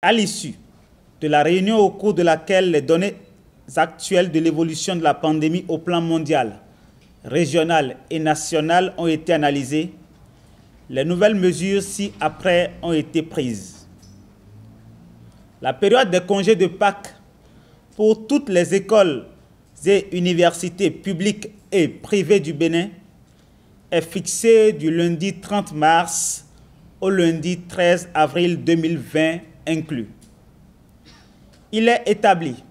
À l'issue de la réunion au cours de laquelle les données actuelles de l'évolution de la pandémie au plan mondial, régional et national ont été analysées, les nouvelles mesures ci-après ont été prises. La période des congés de Pâques pour toutes les écoles et universités publiques et privées du Bénin est fixée du lundi 30 mars au lundi 13 avril 2020 inclus. Il est établi,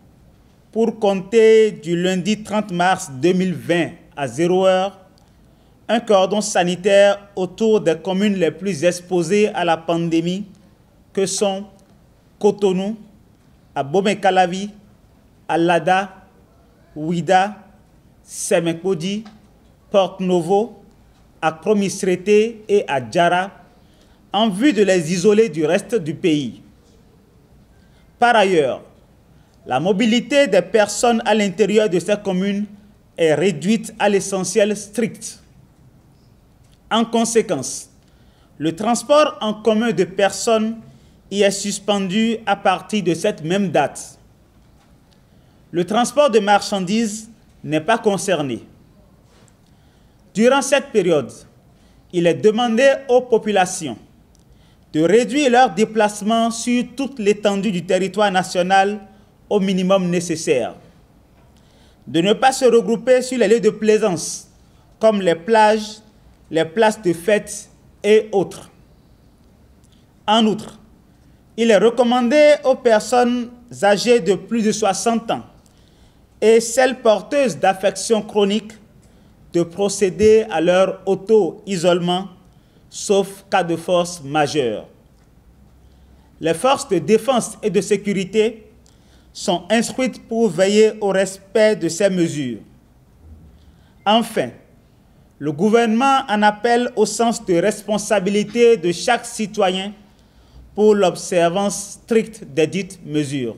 pour compter du lundi 30 mars 2020 à 0 heure, un cordon sanitaire autour des communes les plus exposées à la pandémie que sont Cotonou, Abomey-Calavi, Alada, Ouida, Semenkodi, Porto-Novo, Akro-Misrété et Adjara, en vue de les isoler du reste du pays. Par ailleurs, la mobilité des personnes à l'intérieur de ces communes est réduite à l'essentiel strict. En conséquence, le transport en commun de personnes y est suspendu à partir de cette même date. Le transport de marchandises n'est pas concerné. Durant cette période, il est demandé aux populations de réduire leurs déplacements sur toute l'étendue du territoire national au minimum nécessaire, de ne pas se regrouper sur les lieux de plaisance comme les plages, les places de fête et autres. En outre, il est recommandé aux personnes âgées de plus de 60 ans et celles porteuses d'affections chroniques de procéder à leur auto-isolement, sauf cas de force majeure. Les forces de défense et de sécurité sont instruites pour veiller au respect de ces mesures. Enfin, le gouvernement en appelle au sens de responsabilité de chaque citoyen pour l'observance stricte des dites mesures.